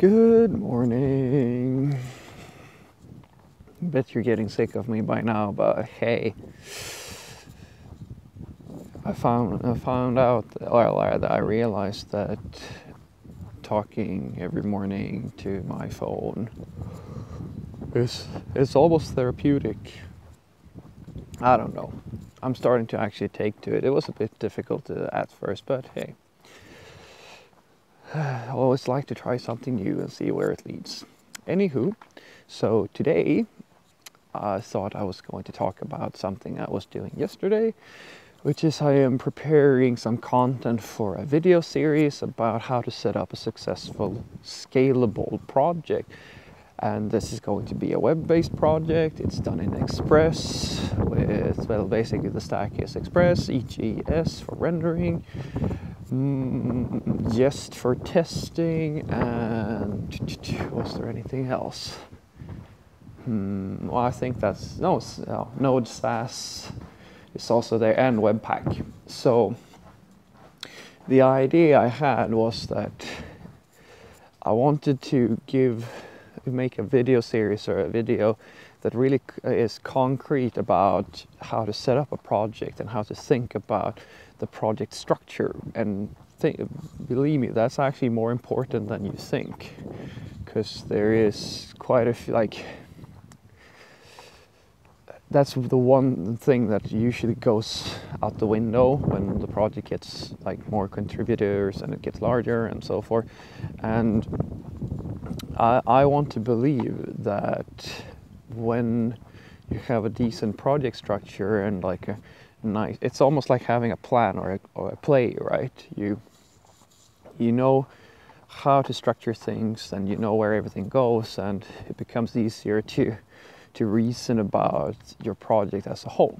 Good morning. Bet you're getting sick of me by now, but hey, I found out, I realized that talking every morning to my phone is almost therapeutic. I don't know. I'm starting to actually take to it. It was a bit difficult at first, but hey. I always like to try something new and see where it leads. Anywho, so today I thought I was going to talk about something I was doing yesterday, which is I am preparing some content for a video series about how to set up a successful scalable project. And this is going to be a web-based project. It's done in Express with, well, basically the stack is Express, EGS for rendering, Jest for testing, and was there anything else? Well, I think that's, Node SAS is also there, and Webpack. So the idea I had was that I wanted to make a video series or a video that really is concrete about how to set up a project and how to think about the project structure. And believe me, that's actually more important than you think, because there is quite a few, that's the one thing that usually goes out the window when the project gets more contributors and it gets larger and so forth. And I want to believe that when you have a decent project structure and it's almost like having a plan or a play, right? You know how to structure things, and you know where everything goes, and it becomes easier to reason about your project as a whole.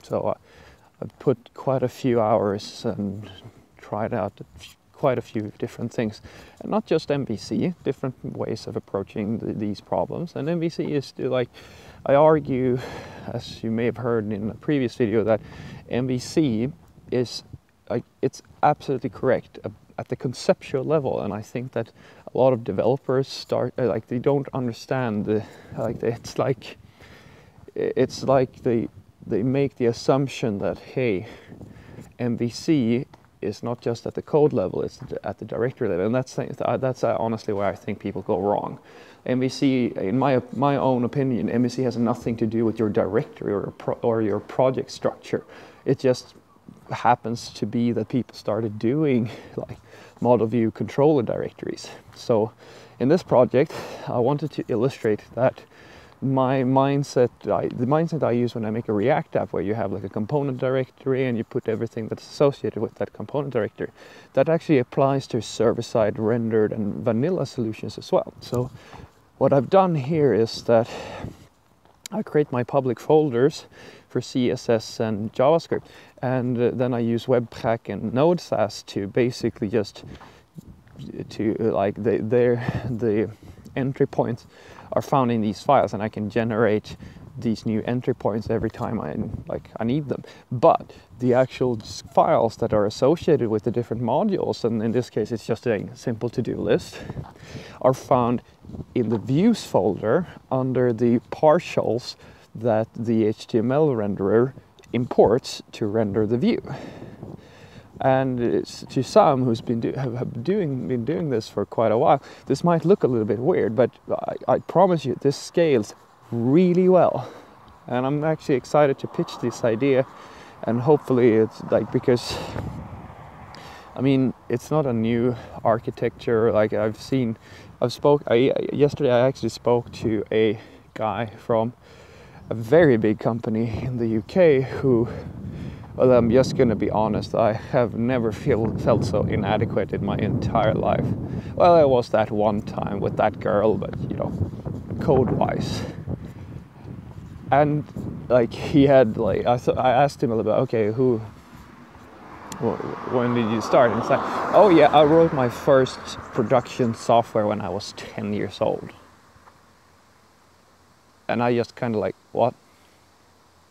So I've put quite a few hours and tried out quite a few different things, and not just MVC, different ways of approaching these problems. And MVC is I argue, as you may have heard in a previous video, that MVC is it's absolutely correct at the conceptual level, and I think that a lot of developers they don't understand they make the assumption that, hey, MVC is not just at the code level, it's at the directory level, and that's honestly where I think people go wrong. MVC, in my own opinion, MVC has nothing to do with your directory or your project structure. It just happens to be that people started doing model view controller directories. So in this project, I wanted to illustrate that the mindset I use when I make a React app, where you have a component directory and you put everything that's associated with that component directory, that actually applies to server-side rendered and vanilla solutions as well. So what I've done here is that I create my public folders for CSS and JavaScript, and then I use Webpack and Node SAS to basically just the entry points are found in these files, and I can generate these new entry points every time I need them. But the actual files that are associated with the different modules, and in this case it's just a simple to-do list, are found in the views folder under the partials that the HTML renderer imports to render the view. And to some who's been doing this for quite a while, this might look a little bit weird, but I promise you this scales really well. And I'm actually excited to pitch this idea, and hopefully it's because it's not a new architecture. Yesterday I actually spoke to a guy from a very big company in the UK who, well, I'm just going to be honest, I have never felt so inadequate in my entire life. Well, it was that one time with that girl, but code-wise. And he had I asked him a little bit, okay, when did you start? And it's oh yeah, I wrote my first production software when I was 10 years old. And I just kind of what?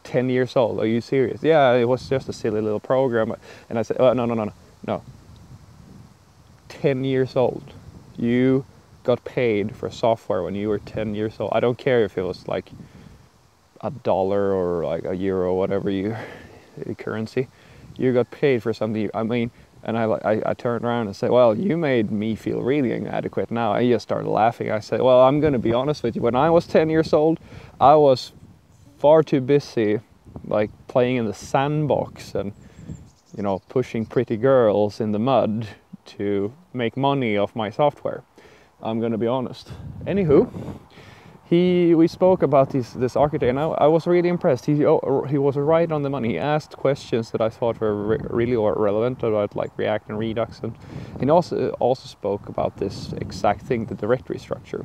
10 years old? Are you serious? Yeah, it was just a silly little program. And I said, oh, no. 10 years old. You got paid for software when you were 10 years old, I don't care if it was like $1 or like a euro, whatever you currency, you got paid for something. I mean, and I turned around and said, well, you made me feel really inadequate. Now I just started laughing. I said, well, I'm going to be honest with you. When I was 10 years old, I was far too busy like playing in the sandbox and, you know, pushing pretty girls in the mud to make money off my software. I'm going to be honest. Anywho, we spoke about this architect, and I was really impressed. He was right on the money. He asked questions that I thought were really relevant about like React and Redux, and he also spoke about this exact thing, the directory structure,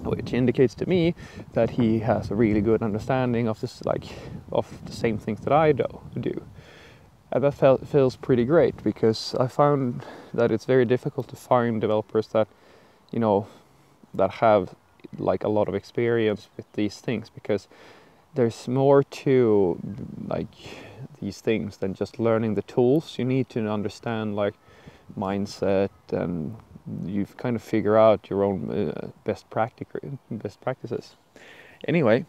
which indicates to me that he has a really good understanding of this, like of the same things that I do. And that feels pretty great, because I found that it's very difficult to find developers that, you know, that have like a lot of experience with these things, because there's more to like these things than just learning the tools. You need to understand like mindset, and you kind of figure out your own best practices. Anyway,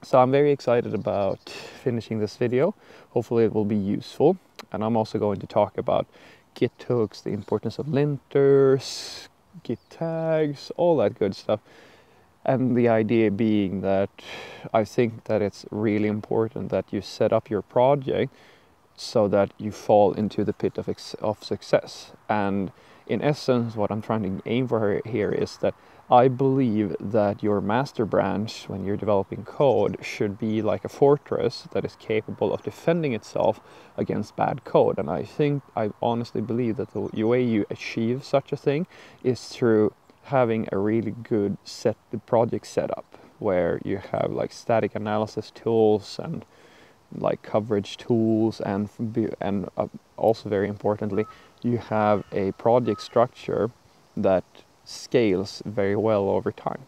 so I'm very excited about finishing this video. Hopefully it will be useful, and I'm also going to talk about Git hooks, the importance of linters, Git tags, all that good stuff. And the idea being that I think that it's really important that you set up your project so that you fall into the pit of success. And in essence, what I'm trying to aim for here is that I believe that your master branch, when you're developing code, should be like a fortress that is capable of defending itself against bad code. And I honestly believe that the way you achieve such a thing is through having a really good project setup, where you have like static analysis tools and like coverage tools, and also very importantly, you have a project structure that scales very well over time.